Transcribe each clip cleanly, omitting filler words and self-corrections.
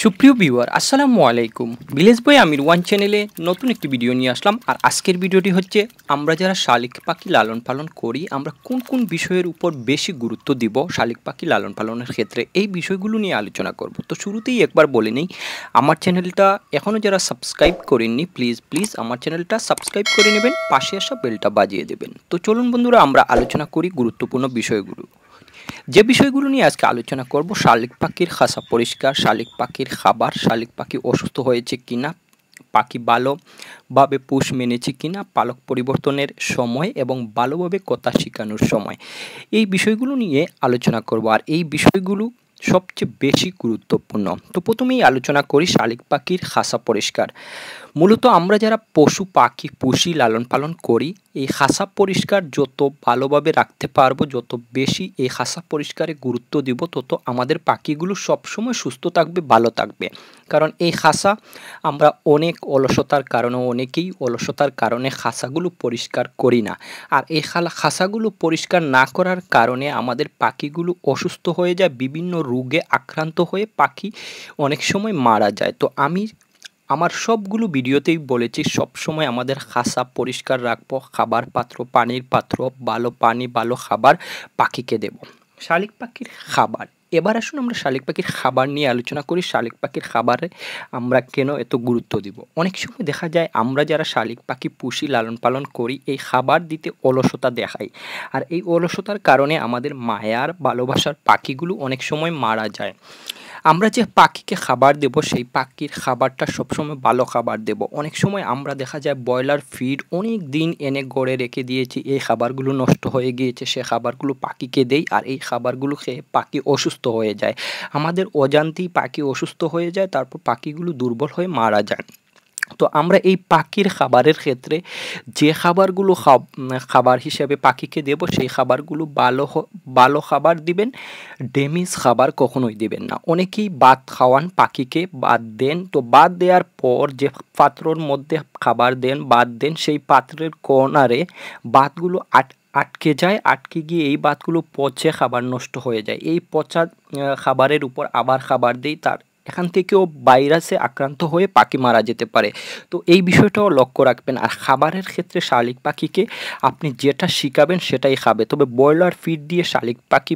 সুপ্রিয় ভিউয়ার আসসালামু আলাইকুম। ভিলেজ বয় আমির ওয়ান চ্যানেলে নতুন একটি ভিডিও নিয়ে আসলাম। আর আজকের ভিডিওটি হচ্ছে আমরা যারা শালিক পাখি লালন পালন করি আমরা কোন কোন বিষয়ের উপর বেশি গুরুত্ব দিব শালিক পাখি লালন পালনের ক্ষেত্রে, এই বিষয়গুলো নিয়ে আলোচনা করব। তো শুরুতেই একবার বলে নিই, আমার চ্যানেলটা এখনও যারা সাবস্ক্রাইব করেননি প্লিজ আমার চ্যানেলটা সাবস্ক্রাইব করে নেবেন, পাশে আসা বেলটা বাজিয়ে দেবেন। তো চলুন বন্ধুরা আমরা আলোচনা করি গুরুত্বপূর্ণ বিষয়গুলো। যে বিষয়গুলো নিয়ে আজকে আলোচনা করব, শালিক পাখির খাঁচা পরিষ্কার, শালিক পাখির খাবার, শালিক পাখি অসুস্থ হয়েছে কিনা, পাখি ভালোভাবে পোষ মেনেছে কিনা, পালক পরিবর্তনের সময় এবং ভালোভাবে কথা শেখানোর সময়, এই বিষয়গুলো নিয়ে আলোচনা করব। আর এই বিষয়গুলো সবচেয়ে বেশি গুরুত্বপূর্ণ। তো প্রথমেই আলোচনা করি শালিক পাখির খাঁচা পরিষ্কার। মূলত আমরা যারা পশু পাখি পুষি লালন পালন করি, এই খাঁচা পরিষ্কার যত ভালোভাবে রাখতে পারবো, যত বেশি এই খাঁচা পরিষ্কারে গুরুত্ব দিব, তত আমাদের পাখিগুলো সবসময় সুস্থ থাকবে, ভালো থাকবে। কারণ এই খাঁচা আমরা অনেকেই অলসতার কারণে খাঁচাগুলো পরিষ্কার করি না। আর এই খাঁচাগুলো পরিষ্কার না করার কারণে আমাদের পাখিগুলো অসুস্থ হয়ে যায়, বিভিন্ন রোগে আক্রান্ত হয়ে পাখি অনেক সময় মারা যায়। তো আমি আমার সবগুলো ভিডিওতেই বলেছি সবসময় আমাদের খাঁচা পরিষ্কার রাখবো, খাবার পাত্র, পানির পাত্র, ভালো পানি ভালো খাবার পাখিকে দেব। শালিক পাখির খাবার, এবার আসুন আমরা শালিক পাখির খাবার নিয়ে আলোচনা করি। শালিক পাখির খাবারে আমরা কেন এত গুরুত্ব দিব? অনেক সময় দেখা যায় আমরা যারা শালিক পাখি পুষি লালন পালন করি এই খাবার দিতে অলসতা দেখাই, আর এই অলসতার কারণে আমাদের মায়ার ভালোবাসার পাখিগুলো অনেক সময় মারা যায়। আমরা যে পাখিকে খাবার দেব সেই পাখির খাবারটা সবসময় ভালো খাবার দেব। অনেক সময় আমরা দেখা যায় ব্রয়লার ফিড অনেক দিন এনে গড়ে রেখে দিয়েছি, এই খাবারগুলো নষ্ট হয়ে গিয়েছে, সে খাবারগুলো পাখিকে দেই আর এই খাবারগুলো খেয়ে পাখি অসুস্থ হয়ে যায়। আমাদের অজান্তেই পাখি অসুস্থ হয়ে যায়, তারপর পাখিগুলো দুর্বল হয়ে মারা যায়। তো আমরা এই পাখির খাবারের ক্ষেত্রে যে খাবারগুলো খাবার হিসেবে পাখিকে দেব সেই খাবারগুলো ভালো খাবার দিবেন, ড্যামেজ খাবার কখনোই দিবেন না। অনেকেই ভাত খাওয়ান পাখিকে, ভাত দেন, তো ভাত দেওয়ার পর যে পাত্রর মধ্যে খাবার দেন ভাত দেন সেই পাত্রের কর্নারে ভাতগুলো আটকে যায়, আটকে গিয়ে এই ভাতগুলো পচে খাবার নষ্ট হয়ে যায়। এই পচা খাবারের উপর আবার খাবার দেই, তার এখান থেকেও ভাইরাসে আক্রান্ত হয়ে পাখি মারা যেতে পারে। তো এই বিষয়টাও লক্ষ্য রাখবেন। আর খাবারের ক্ষেত্রে শালিক পাখিকে আপনি যেটা শিখাবেন সেটাই খাবে। তবে ব্রয়লার ফিড দিয়ে শালিক পাখি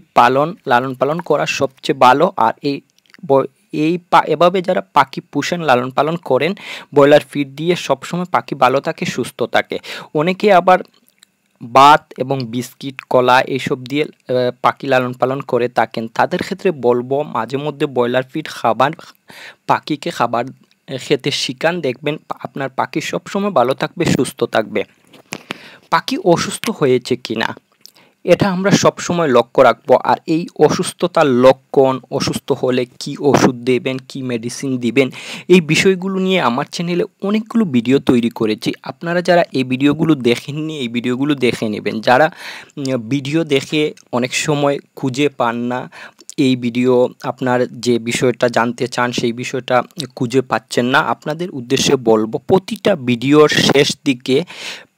লালন পালন করা সবচেয়ে ভালো। আর এভাবে যারা পাখি পুষেন লালন পালন করেন ব্রয়লার ফিড দিয়ে সবসময় পাখি ভালো থাকে, সুস্থ থাকে। অনেকে আবার ভাত এবং বিস্কিট কলা এইসব দিয়ে পাখি লালন পালন করে থাকেন, তাদের ক্ষেত্রে বলবো মাঝে মধ্যে ব্রয়লার ফিড খাবার পাখিকে খাবার খেতে শিখান, দেখবেন আপনার পাখি সবসময় ভালো থাকবে, সুস্থ থাকবে। পাখি অসুস্থ হয়েছে কিনা এটা আমরা সবসময় লক্ষ্য রাখবো। আর এই অসুস্থতার লক্ষণ, অসুস্থ হলে কি ওষুধ দেবেন, কি মেডিসিন দিবেন, এই বিষয়গুলো নিয়ে আমার চ্যানেলে অনেকগুলো ভিডিও তৈরি করেছি। আপনারা যারা এই ভিডিওগুলো দেখেননি এই ভিডিওগুলো দেখে নেবেন। যারা ভিডিও দেখে অনেক সময় খুঁজে পান না, এই ভিডিও আপনার যে বিষয়টা জানতে চান সেই বিষয়টা খুঁজে পাচ্ছেন না, আপনাদের উদ্দেশ্যে বলবো প্রতিটা ভিডিওর শেষ দিকে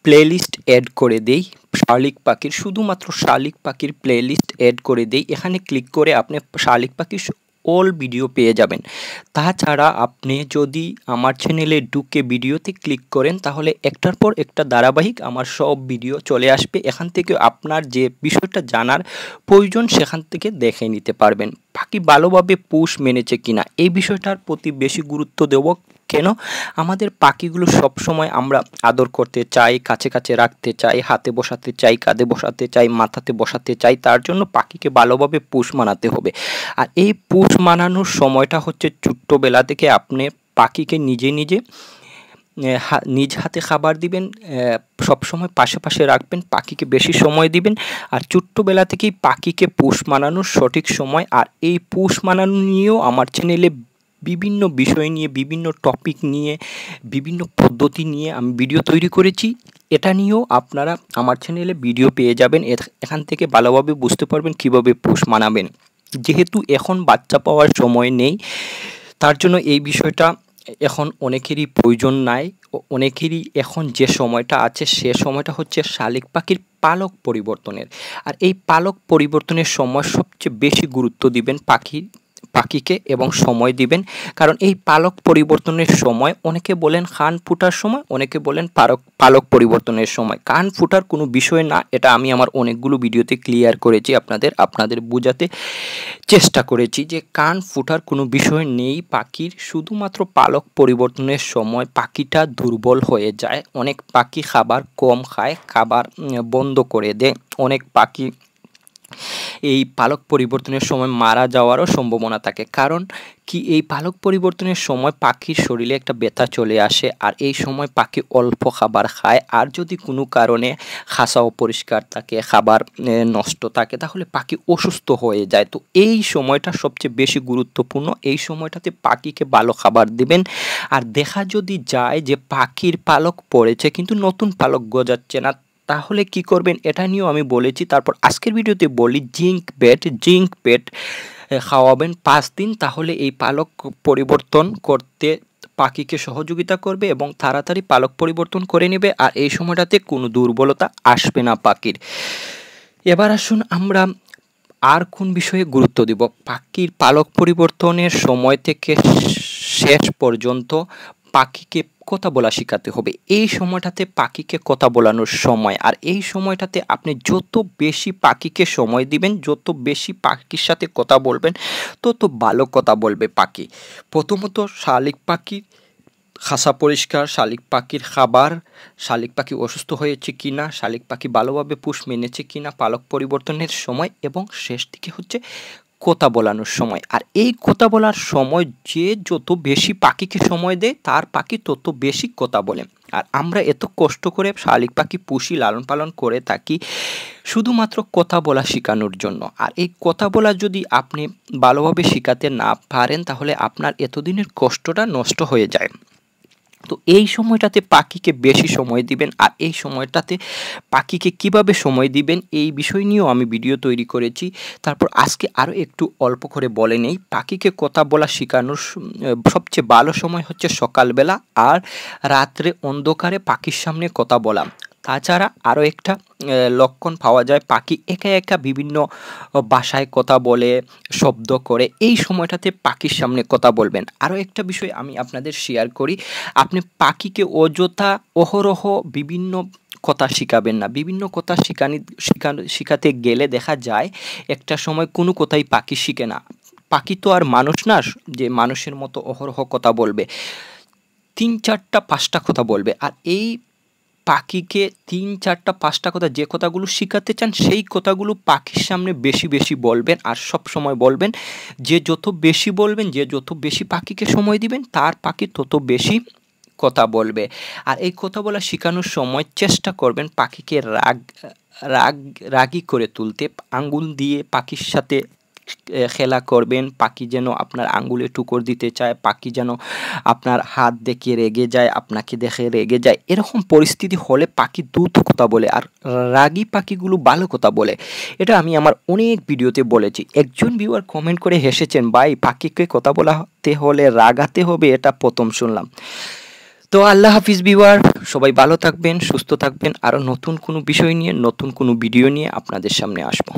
প্লেলিস্ট অ্যাড করে দেই শালিক পাখির, শুধুমাত্র শালিক পাখির প্লেলিস্ট অ্যাড করে দেই। এখানে ক্লিক করে আপনি শালিক পাখির অল ভিডিও পেয়ে যাবেন। তাছাড়া আপনি যদি আমার চ্যানেলে ঢুকে ভিডিওতে ক্লিক করেন তাহলে একটার পর একটা ধারাবাহিক আমার সব ভিডিও চলে আসবে। এখান থেকে আপনার যে বিষয়টা জানার প্রয়োজন সেখান থেকে দেখে নিতে পারবেন। পাখি ভালোভাবে পোষ মেনেছে কিনা এই বিষয়টার প্রতি বেশি গুরুত্ব দেব। কেন? আমাদের পাখিগুলো সব সময় আমরা আদর করতে চাই, কাছে কাছে রাখতে চাই, হাতে বসাতে চাই, কাঁধে বসাতে চাই, মাথাতে বসাতে চাই। তার জন্য পাখিকে ভালোভাবে পোষ মানাতে হবে। আর এই পোষ মানানোর সময়টা হচ্ছে ছোট্টবেলা থেকে আপনি পাখিকে নিজ হাতে খাবার দিবেন, সবসময় পাশে রাখবেন, পাখিকে বেশি সময় দিবেন। আর ছোট্টবেলা থেকেই পাখিকে পোষ মানানোর সঠিক সময়। আর এই পোষ মানানো নিয়েও আমার চ্যানেলে বিভিন্ন বিষয় নিয়ে, বিভিন্ন টপিক নিয়ে, বিভিন্ন পদ্ধতি নিয়ে আমি ভিডিও তৈরি করেছি। এটা নিয়েও আপনারা আমার চ্যানেলে ভিডিও পেয়ে যাবেন। এখান থেকে ভালোভাবে বুঝতে পারবেন কিভাবে পোষ মানাবেন। যেহেতু এখন বাচ্চা পাওয়ার সময় নেই, তার জন্য এই বিষয়টা এখন অনেকেরই প্রয়োজন নাই, অনেকেরই এখন যে সময়টা আছে সে সময়টা হচ্ছে শালিক পাখির পালক পরিবর্তনের। আর এই পালক পরিবর্তনের সময় সবচেয়ে বেশি গুরুত্ব দিবেন পাখিকে এবং সময় দিবেন। কারণ এই পালক পরিবর্তনের সময় অনেকে বলেন কান ফুটার সময়, অনেকে বলেন পালক পরিবর্তনের সময়। কান ফুটার কোনো বিষয় না, এটা আমি আমার অনেকগুলো ভিডিওতে ক্লিয়ার করেছি, আপনাদের বোঝাতে চেষ্টা করেছি যে কান ফুটার কোনো বিষয় নেই পাখির। শুধুমাত্র পালক পরিবর্তনের সময় পাখিটা দুর্বল হয়ে যায়, অনেক পাখি খাবার কম খায়, খাবার বন্ধ করে দেয়, অনেক পাখি এই পালক পরিবর্তনের সময় মারা যাওয়ারও সম্ভাবনা থাকে। কারণ কি, এই পালক পরিবর্তনের সময় পাখির শরীরে একটা ব্যথা চলে আসে, আর এই সময় পাখি অল্প খাবার খায়। আর যদি কোনো কারণে খাঁচা অপরিষ্কার থাকে, খাবার নষ্ট থাকে, তাহলে পাখি অসুস্থ হয়ে যায়। তো এই সময়টা সবচেয়ে বেশি গুরুত্বপূর্ণ। এই সময়টাতে পাখিকে ভালো খাবার দিবেন। আর দেখা যদি যায় যে পাখির পালক পড়েছে কিন্তু নতুন পালক গজাচ্ছে না, তাহলে কি করবেন এটা নিয়েও আমি বলেছি। তারপর আজকের ভিডিওতে বলি জিঙ্ক বেড খাওয়াবেন 5 দিন, তাহলে এই পালক পরিবর্তন করতে পাখিকে সহযোগিতা করবে এবং তাড়াতাড়ি পালক পরিবর্তন করে নেবে, আর এই সময়টাতে কোনো দুর্বলতা আসবে না পাখির। এবার আসুন আমরা আর কোন বিষয়ে গুরুত্ব দিব। পাখির পালক পরিবর্তনের সময় থেকে শেষ পর্যন্ত পাখিকে কথা বলা শেখাতে হবে। এই সময়টাতে পাখিকে কথা বলানোর সময়, আর এই সময়টাতে আপনি যত বেশি পাখিকে সময় দিবেন, যত বেশি পাখির সাথে কথা বলবেন, তত ভালো কথা বলবে পাখি। প্রথমত শালিক পাখির খাঁচা পরিষ্কার, শালিক পাখির খাবার, শালিক পাখি অসুস্থ হয়েছে কিনা, শালিক পাখি ভালোভাবে পুষ মেনেছে কিনা পালক পরিবর্তনের সময়, এবং শেষ দিকে হচ্ছে কথা বলানোর সময়। আর এই কথা বলার সময় যে যত বেশি পাখিকে সময় দেয় তার পাখি তত বেশি কথা বলে। আর আমরা এত কষ্ট করে শালিক পাখি পুষি, লালন পালন করে থাকি শুধুমাত্র কথা বলা শেখানোর জন্য। আর এই কথা বলা যদি আপনি ভালোভাবে শেখাতে না পারেন, তাহলে আপনার এতদিনের কষ্টটা নষ্ট হয়ে যায়। তো এই সময়টাতে পাখিকে বেশি সময় দিবেন। আর এই সময়টাতে পাখিকে কিভাবে সময় দিবেন এই বিষয় নিয়েও আমি ভিডিও তৈরি করেছি। তারপর আজকে আরও একটু অল্প করে বলে নেই। পাখিকে কথা বলা শেখানোর সবচেয়ে ভালো সময় হচ্ছে সকালবেলা আর রাত্রে অন্ধকারে পাখির সামনে কথা বলা। তাছাড়া আরও একটা লক্ষণ পাওয়া যায়, পাখি একা একা বিভিন্ন ভাষায় কথা বলে, শব্দ করে। এই সময়টাতে পাখির সামনে কথা বলবেন। আরও একটা বিষয় আমি আপনাদের শেয়ার করি, আপনি পাখিকে অযথা অহরহ বিভিন্ন কথা শিখাবেন না। বিভিন্ন কথা শিখাতে গেলে দেখা যায় একটা সময় কোনো কথাই পাখি শিখে না। পাখি তো আর মানুষ না যে মানুষের মতো অহরহ কথা বলবে, 3, 4টা 5টা কথা বলবে। আর এই পাখিকে 3, 4টা 5টা কথা, যে কথাগুলো শিখাতে চান সেই কথাগুলো পাখির সামনে বেশি বেশি বলবেন। আর সব সময় বলবেন, যে যত বেশি বলবেন, যে যত বেশি পাখিকে সময় দিবেন, তার পাখি তত বেশি কথা বলবে। আর এই কথা বলা শেখানোর সময় চেষ্টা করবেন পাখিকে রাগী করে তুলতে। আঙ্গুল দিয়ে পাখির সাথে খেলা করবেন, পাখি যেন আপনার আঙ্গুলে টুকর দিতে চায়, পাখি যেন আপনার হাত দেখে রেগে যায়, আপনাকে দেখে রেগে যায়। এরকম পরিস্থিতি হলে পাখি দ্রুত কথা বলে, আর রাগী পাখিগুলো ভালো কথা বলে। এটা আমি আমার অনেক ভিডিওতে বলেছি। একজন ভিউয়ার কমেন্ট করে হেসেছেন, ভাই পাখিকে কথা বলাতে হলে রাগাতে হবে, এটা প্রথম শুনলাম। তো আল্লাহ হাফিজ ভিউয়ার, সবাই ভালো থাকবেন, সুস্থ থাকবেন। আরও নতুন কোনো বিষয় নিয়ে, নতুন কোনো ভিডিও নিয়ে আপনাদের সামনে আসবো।